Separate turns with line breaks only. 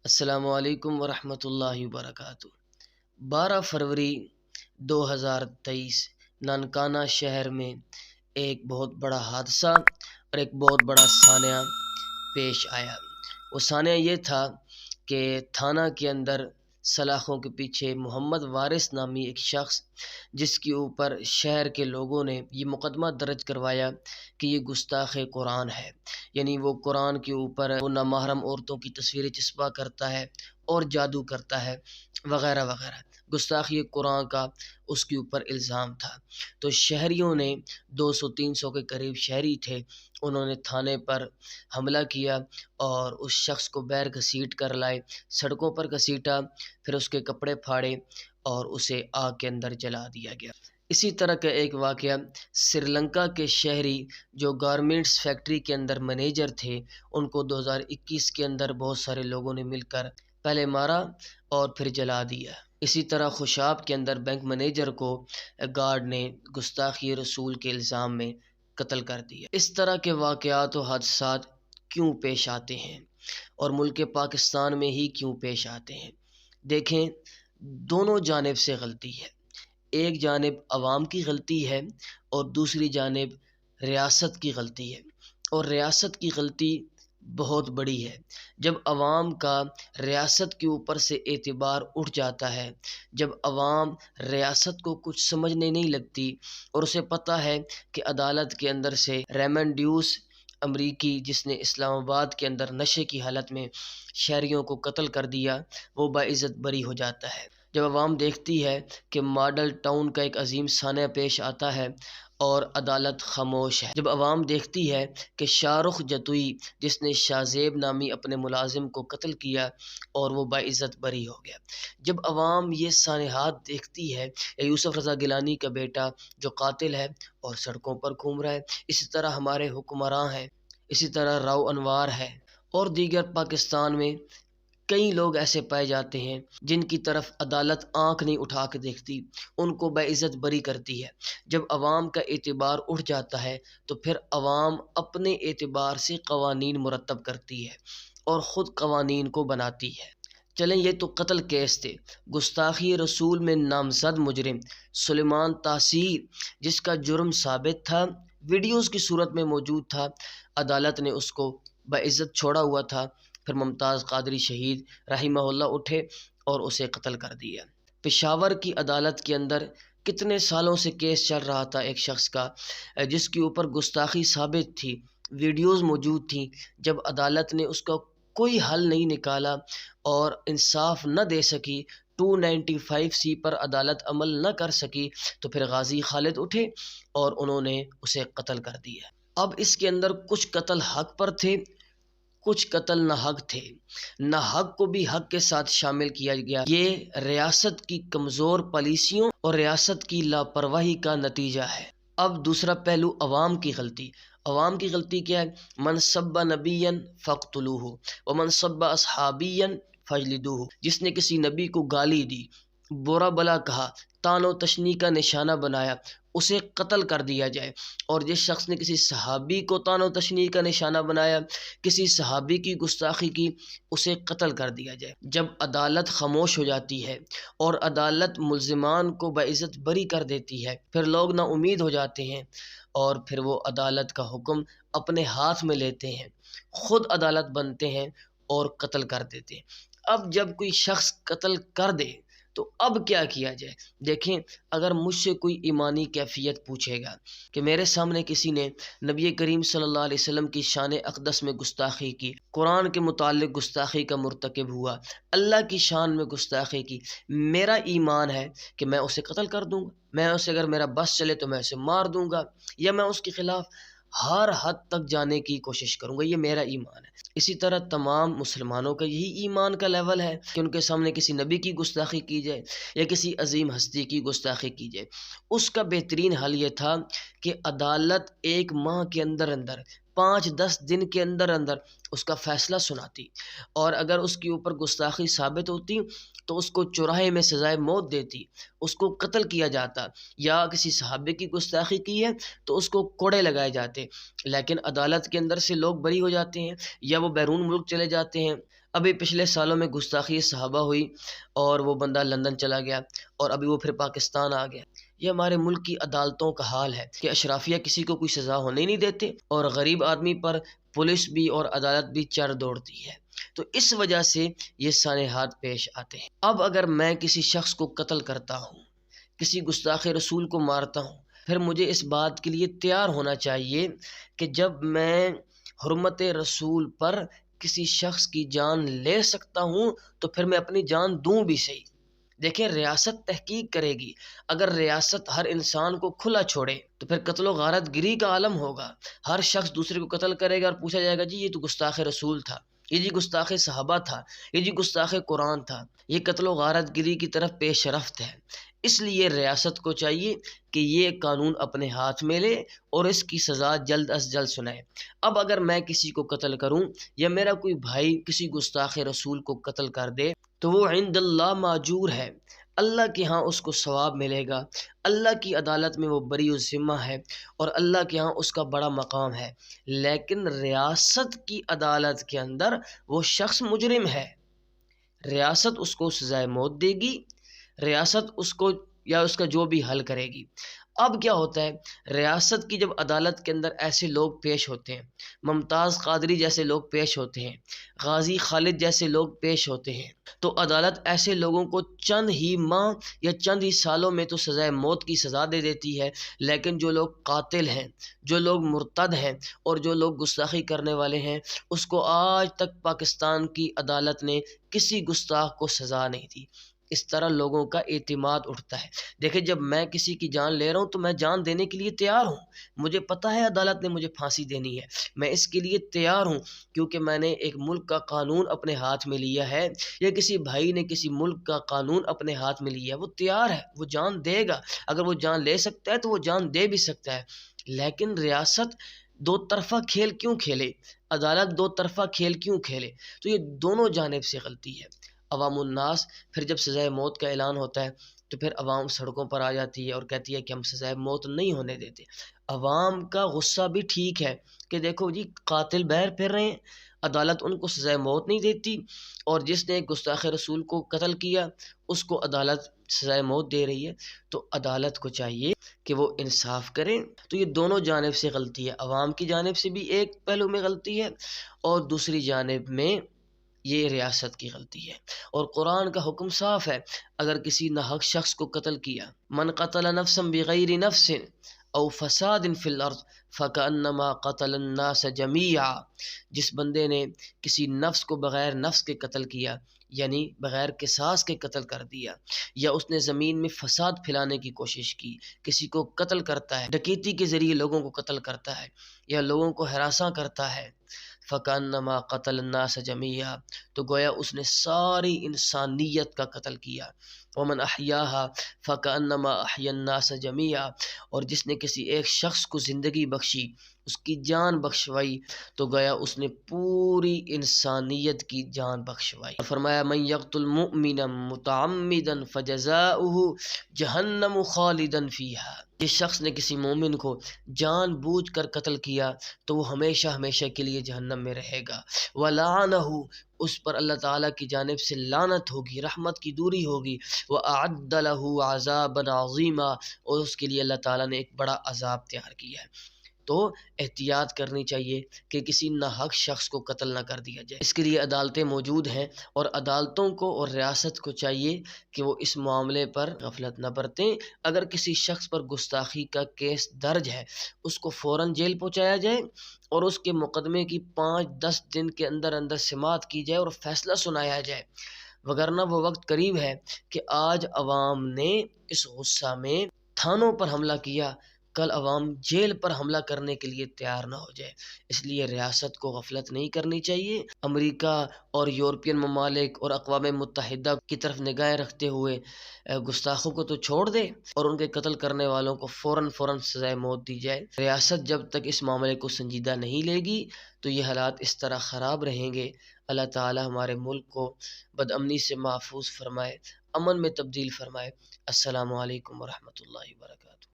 السلام علیکم ورحمۃ اللہ وبرکاتہ۔ 12 فروری 2023 نانکانہ شہر میں ایک بہت بڑا حادثہ اور ایک بہت بڑا سانحہ پیش آیا۔ وہ سانحہ یہ تھا کہ تھانہ کے اندر سلاخوں کے پیچھے محمد وارث نامی ایک شخص، جس کے اوپر شہر کے لوگوں نے یہ مقدمہ درج کروایا کہ یہ گستاخ قرآن ہے، یعنی وہ قرآن کے اوپر وہ نامحرم عورتوں کی تصویریں چسپاں کرتا ہے اور جادو کرتا ہے وغیرہ وغیرہ، گستاخی قرآن کا اس کے اوپر الزام تھا۔ تو شہریوں نے 200-300 کے قریب شہری تھے، انہوں نے تھانے پر حملہ کیا اور اس شخص کو بیر گھسیٹ کر لائے، سڑکوں پر گھسیٹا، پھر اس کے کپڑے پھاڑے اور اسے آگ کے اندر جلا دیا گیا۔ اسی طرح کا ایک واقعہ سری لنکا کے شہری جو گارمنٹس فیکٹری کے اندر مینیجر تھے، ان کو 2021 کے اندر بہت سارے لوگوں نے مل کر پہلے مارا اور پھر جلا دیا۔ اسی طرح خوشاب کے اندر بینک مینیجر کو گارڈ نے گستاخی رسول کے الزام میں قتل کر دیا۔ اس طرح کے واقعات و حادثات کیوں پیش آتے ہیں اور ملک پاکستان میں ہی کیوں پیش آتے ہیں؟ دیکھیں، دونوں جانب سے غلطی ہے۔ ایک جانب عوام کی غلطی ہے اور دوسری جانب ریاست کی غلطی ہے، اور ریاست کی غلطی بہت بڑی ہے۔ جب عوام کا ریاست کے اوپر سے اعتبار اٹھ جاتا ہے، جب عوام ریاست کو کچھ سمجھنے نہیں لگتی اور اسے پتہ ہے کہ عدالت کے اندر سے ریمنڈ ڈیوس امریکی، جس نے اسلام آباد کے اندر نشے کی حالت میں شہریوں کو قتل کر دیا، وہ باعزت بری ہو جاتا ہے۔ جب عوام دیکھتی ہے کہ ماڈل ٹاؤن کا ایک عظیم سانحہ پیش آتا ہے اور عدالت خاموش ہے، جب عوام دیکھتی ہے کہ شاہ رخ جتوئی، جس نے شاہ زیب نامی اپنے ملازم کو قتل کیا، اور وہ باعزت بری ہو گیا، جب عوام یہ سانحات دیکھتی ہے، یا یوسف رضا گیلانی کا بیٹا جو قاتل ہے اور سڑکوں پر گھوم رہا ہے، اسی طرح ہمارے حکمراں ہیں، اسی طرح راؤ انوار ہے، اور دیگر پاکستان میں کئی لوگ ایسے پائے جاتے ہیں جن کی طرف عدالت آنکھ نہیں اٹھا کے دیکھتی، ان کو باعزت بری کرتی ہے۔ جب عوام کا اعتبار اٹھ جاتا ہے تو پھر عوام اپنے اعتبار سے قوانین مرتب کرتی ہے اور خود قوانین کو بناتی ہے۔ چلیں، یہ تو قتل کیس تھے۔ گستاخی رسول میں نامزد مجرم سلیمان تاثیر، جس کا جرم ثابت تھا، ویڈیوز کی صورت میں موجود تھا، عدالت نے اس کو باعزت چھوڑا ہوا تھا، پھر ممتاز قادری شہید رحمہ اللہ اٹھے اور اسے قتل کر دیا۔ پشاور کی عدالت کے اندر کتنے سالوں سے کیس چل رہا تھا ایک شخص کا، جس کے اوپر گستاخی ثابت تھی، ویڈیوز موجود تھیں۔ جب عدالت نے اس کا کوئی حل نہیں نکالا اور انصاف نہ دے سکی، 295C پر عدالت عمل نہ کر سکی، تو پھر غازی خالد اٹھے اور انہوں نے اسے قتل کر دیا۔ اب اس کے اندر کچھ قتل حق پر تھے، کچھ قتل ناحق تھے، ناحق کو بھی حق کے ساتھ شامل کیا گیا۔ یہ ریاست کی کمزور پالیسیوں اور ریاست کی لاپرواہی کا نتیجہ ہے۔ اب دوسرا پہلو، عوام کی غلطی۔ عوام کی غلطی کیا ہے؟ من سب نبیا فاقتلوہ ومن سب اصحابیا فاجلدوہ، جس نے کسی نبی کو گالی دی، برا بلا کہا، طعن و تشنیع کا نشانہ بنایا، اسے قتل کر دیا جائے۔ اور جس شخص نے کسی صحابی کو طعن و تشنیع کا نشانہ بنایا، کسی صحابی کی گستاخی کی، اسے قتل کر دیا جائے۔ جب عدالت خاموش ہو جاتی ہے اور عدالت ملزمان کو باعزت بری کر دیتی ہے، پھر لوگ نا امید ہو جاتے ہیں اور پھر وہ عدالت کا حکم اپنے ہاتھ میں لیتے ہیں، خود عدالت بنتے ہیں اور قتل کر دیتے ہیں۔ اب جب کوئی شخص قتل کر دے تو اب کیا کیا جائے؟ دیکھیں، اگر مجھ سے کوئی ایمانی کیفیت پوچھے گا کہ میرے سامنے کسی نے نبی کریم صلی اللہ علیہ وسلم کی شان اقدس میں گستاخی کی، قرآن کے متعلق گستاخی کا مرتکب ہوا، اللہ کی شان میں گستاخی کی، میرا ایمان ہے کہ میں اسے قتل کر دوں گا، میں اسے، اگر میرا بس چلے تو میں اسے مار دوں گا، یا میں اس کے خلاف ہر حد تک جانے کی کوشش کروں گا، یہ میرا ایمان ہے۔ اسی طرح تمام مسلمانوں کا یہی ایمان کا لیول ہے کہ ان کے سامنے کسی نبی کی گستاخی کی جائے یا کسی عظیم ہستی کی گستاخی کی جائے۔ اس کا بہترین حل یہ تھا کہ عدالت 1 ماہ کے اندر اندر 5-10 دن کے اندر اندر اس کا فیصلہ سناتی، اور اگر اس کے اوپر گستاخی ثابت ہوتی تو اس کو چوراہے میں سزائے موت دیتی، اس کو قتل کیا جاتا، یا کسی صحابے کی گستاخی کی ہے تو اس کو کوڑے لگائے جاتے۔ لیکن عدالت کے اندر سے لوگ بری ہو جاتے ہیں یا وہ بیرون ملک چلے جاتے ہیں۔ ابھی پچھلے سالوں میں گستاخی صحابہ ہوئی اور وہ بندہ لندن چلا گیا اور ابھی وہ پھر پاکستان آ گیا۔ یہ ہمارے ملک کی عدالتوں کا حال ہے کہ اشرافیہ کسی کو کوئی سزا ہونے نہیں دیتے، اور غریب آدمی پر پولیس بھی اور عدالت بھی چر دوڑتی ہے۔ تو اس وجہ سے یہ سانحات پیش آتے ہیں۔ اب اگر میں کسی شخص کو قتل کرتا ہوں، کسی گستاخ رسول کو مارتا ہوں، پھر مجھے اس بات کے لیے تیار ہونا چاہیے کہ جب میں حرمت رسول پر کسی شخص کی جان لے سکتا ہوں تو پھر میں اپنی جان دوں بھی صحیح۔ دیکھیں، ریاست تحقیق کرے گی۔ اگر ریاست ہر انسان کو کھلا چھوڑے تو پھر قتل و غارت گری کا عالم ہوگا۔ ہر شخص دوسرے کو قتل کرے گا اور پوچھا جائے گا جی یہ تو گستاخ رسول تھا، یہ جی گستاخ صحابہ تھا، یہ جی گستاخ قرآن تھا۔ یہ قتل و غارت گری کی طرف پیش رفت ہے۔ اس لیے ریاست کو چاہیے کہ یہ قانون اپنے ہاتھ میں لے اور اس کی سزا جلد از جلد سنائے۔ اب اگر میں کسی کو قتل کروں یا میرا کوئی بھائی کسی گستاخ رسول کو قتل کر دے تو وہ عند اللہ ماجور ہے، اللہ کے ہاں اس کو ثواب ملے گا، اللہ کی عدالت میں وہ بری الذمہ ہے اور اللہ کے ہاں اس کا بڑا مقام ہے۔ لیکن ریاست کی عدالت کے اندر وہ شخص مجرم ہے، ریاست اس کو سزائے موت دے گی، ریاست اس کو یا اس کا جو بھی حل کرے گی۔ اب کیا ہوتا ہے، ریاست کی جب عدالت کے اندر ایسے لوگ پیش ہوتے ہیں، ممتاز قادری جیسے لوگ پیش ہوتے ہیں، غازی خالد جیسے لوگ پیش ہوتے ہیں، تو عدالت ایسے لوگوں کو چند ہی ماہ یا چند ہی سالوں میں تو سزائے موت کی سزا دے دیتی ہے۔ لیکن جو لوگ قاتل ہیں، جو لوگ مرتد ہیں اور جو لوگ گستاخی کرنے والے ہیں، اس کو آج تک پاکستان کی عدالت نے کسی گستاخ کو سزا نہیں دی۔ اس طرح لوگوں کا اعتماد اٹھتا ہے۔ دیکھیں، جب میں کسی کی جان لے رہا ہوں تو میں جان دینے کے لیے تیار ہوں۔ مجھے پتہ ہے عدالت نے مجھے پھانسی دینی ہے، میں اس کے لیے تیار ہوں کیونکہ میں نے ایک ملک کا قانون اپنے ہاتھ میں لیا ہے، یا کسی بھائی نے کسی ملک کا قانون اپنے ہاتھ میں لیا ہے، وہ تیار ہے، وہ جان دے گا۔ اگر وہ جان لے سکتا ہے تو وہ جان دے بھی سکتا ہے۔ لیکن ریاست دو طرفہ کھیل کیوں کھیلے، عدالت دو طرفہ کھیل کیوں کھیلے؟ تو یہ دونوں جانب سے غلطی ہے۔ عوام الناس پھر جب سزائے موت کا اعلان ہوتا ہے تو پھر عوام سڑکوں پر آ جاتی ہے اور کہتی ہے کہ ہم سزائے موت نہیں ہونے دیتے۔ عوام کا غصہ بھی ٹھیک ہے کہ دیکھو جی قاتل باہر پھر رہے ہیں، عدالت ان کو سزائے موت نہیں دیتی، اور جس نے گستاخ رسول کو قتل کیا اس کو عدالت سزائے موت دے رہی ہے۔ تو عدالت کو چاہیے کہ وہ انصاف کریں۔ تو یہ دونوں جانب سے غلطی ہے، عوام کی جانب سے بھی ایک پہلو میں غلطی ہے اور دوسری جانب میں یہ ریاست کی غلطی ہے۔ اور قرآن کا حکم صاف ہے، اگر کسی ناحق شخص کو قتل کیا، من قتل نفسا بغیر نفس او فساد فی الارض فکأنما قتل الناس جمیعا، جس بندے نے کسی نفس کو بغیر نفس کے قتل کیا، یعنی بغیر قصاص کے قتل کر دیا، یا اس نے زمین میں فساد پھیلانے کی کوشش کی، کسی کو قتل کرتا ہے، ڈکیتی کے ذریعے لوگوں کو قتل کرتا ہے یا لوگوں کو ہراساں کرتا ہے، فَكَأَنَّمَا قَتَلَ النَّاسَ جَمِيعًا، تو گویا اس نے ساری انسانیت کا قتل کیا۔ وَمَنْ أَحْيَاهَا فَكَأَنَّمَا أَحْيَا النَّاسَ جَمِيعًا، اور جس نے کسی ایک شخص کو زندگی بخشی، اس کی جان بخشوائی، تو گویا اس نے پوری انسانیت کی جان بخشوائی۔ فرمایا مَن يَقْتُلْ مُؤْمِنًا مُتَعَمِّدًا فَجَزَاؤُهُ جَهَنَّمُ خَالِدًا فِيهَا، جس شخص نے کسی مومن کو جان بوجھ کر قتل کیا تو وہ ہمیشہ ہمیشہ کے لیے جہنم میں رہے گا۔ وَلَعَنَهُ، اس پر اللہ تعالیٰ کی جانب سے لعنت ہوگی، رحمت کی دوری ہوگی۔ وَأَعَدَّ لَهُ عَذَابًا عَظِيمًا، اور اس کے لیے اللہ تعالیٰ نے ایک بڑا عذاب تیار کیا ہے۔ تو احتیاط کرنی چاہیے کہ کسی ناحق شخص کو قتل نہ کر دیا جائے۔ اس کے لیے عدالتیں موجود ہیں، اور عدالتوں کو اور ریاست کو چاہیے کہ وہ اس معاملے پر غفلت نہ برتیں۔ اگر کسی شخص پر گستاخی کا کیس درج ہے، اس کو فوراً جیل پہنچایا جائے اور اس کے مقدمے کی 5-10 دن کے اندر اندر سماعت کی جائے اور فیصلہ سنایا جائے، وگرنہ وہ وقت قریب ہے کہ آج عوام نے اس غصہ میں تھانوں پر حملہ کیا، کل عوام جیل پر حملہ کرنے کے لیے تیار نہ ہو جائے۔ اس لیے ریاست کو غفلت نہیں کرنی چاہیے۔ امریکہ اور یورپین ممالک اور اقوام متحدہ کی طرف نگاہیں رکھتے ہوئے گستاخوں کو تو چھوڑ دے اور ان کے قتل کرنے والوں کو فوراً سزائے موت دی جائے۔ ریاست جب تک اس معاملے کو سنجیدہ نہیں لے گی تو یہ حالات اس طرح خراب رہیں گے۔ اللہ تعالی ہمارے ملک کو بدامنی سے محفوظ فرمائے، امن میں تبدیل فرمائے۔ السلام علیکم ورحمۃ اللہ وبرکاتہ۔